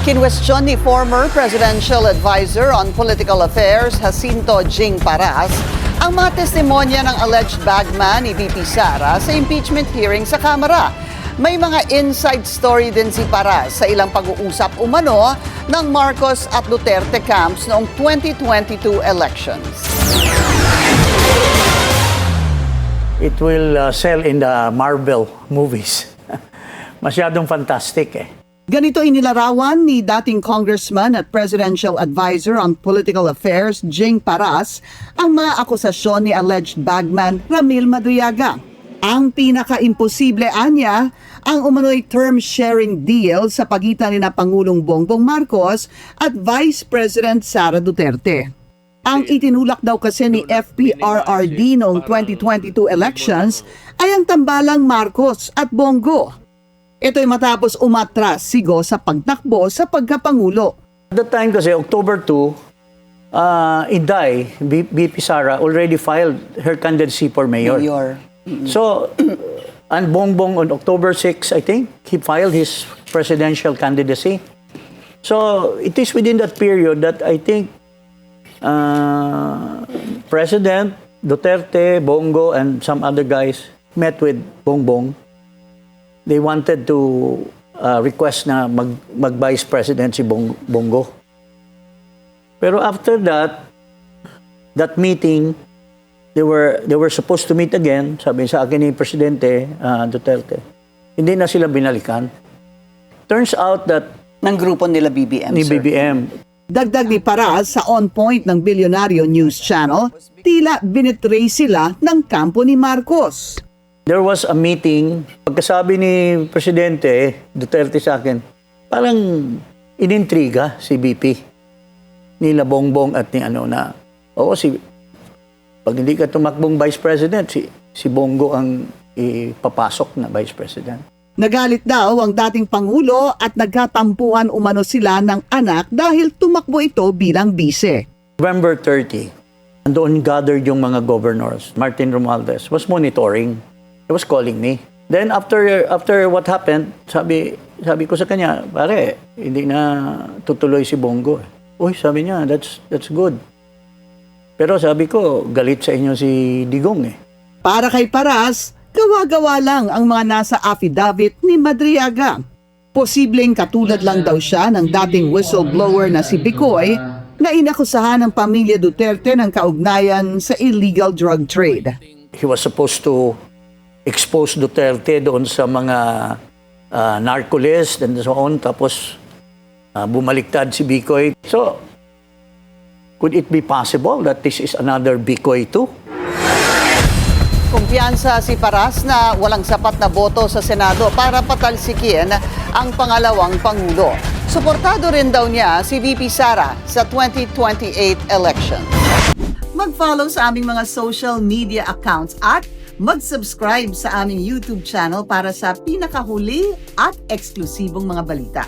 Kinwestiyon ni former Presidential Advisor on Political Affairs Jacinto Jing Paras ang mga testimonya ng alleged bagman ni VP Sara sa impeachment hearing sa Kamara. May mga inside story din si Paras sa ilang pag-uusap umano ng Marcos at Duterte camps noong 2022 elections. It will sell in the Marvel movies. Masyadong fantastic eh. Ganito inilarawan ni dating congressman at presidential advisor on political affairs Jing Paras ang mga akusasyon ni alleged bagman Ramil Madriaga. Ang pinaka-imposible anya ang umano'y term-sharing deal sa pagitan ni na Pangulong Bongbong Marcos at Vice President Sara Duterte. Ang itinulak daw kasi ni FPRRD noong 2022 elections ay ang tambalang Marcos at Bongo. Ito'y matapos umatras sigo sa pagtakbo sa pagkapangulo. At that time kasi, October 2, Inday, VP Sara, already filed her candidacy for mayor. So, and Bongbong on October 6, I think, he filed his presidential candidacy. So, it is within that period that I think President Duterte, Bongo, and some other guys met with Bongbong. They wanted to request na mag-vice president si Bongo. Pero after that meeting, they were supposed to meet again, sabi sa akin ni Presidente Duterte. Hindi na sila binalikan. Turns out that Ng grupo nila BBM, ni sir. BBM, Dagdag ni Paras sa On Point ng Bilyonaryo News Channel, tila binitray sila ng kampo ni Marcos. there was a meeting, pagkasabi ni Presidente Duterte sa akin, parang inintriga si BP nila Bongbong at ni ano na, pag hindi ka tumakbong Vice President, si Bongo ang ipapasok na Vice President. Nagalit daw ang dating Pangulo at nagkatampuhan umano sila ng anak dahil tumakbo ito bilang bise. November 30, doon gathered yung mga governors. Martin Romualdez was monitoring. He was calling me. Then after what happened, sabi ko sa kanya, pare, hindi na tutuloy si Bongo. Uy, sabi niya, that's good. Pero sabi ko, galit sa inyo si Digong eh. Para kay Paras, gawa-gawa lang ang mga nasa affidavit ni Madriaga. Posibleng katulad lang daw siya ng dating whistleblower na si Bicoy na inakusahan ng pamilya Duterte ng kaugnayan sa illegal drug trade. He was supposed to expose Duterte doon sa mga narco-list and so on, tapos bumaliktad si Bicoy. So, could it be possible that this is another Bicoy too? Kumpiyansa si Paras na walang sapat na boto sa Senado para patalsikin ang pangalawang Pangulo. Suportado rin daw niya si VP Sara sa 2028 election. Mag-follow sa aming mga social media accounts at mag-subscribe sa aming YouTube channel para sa pinakahuli at eksklusibong mga balita.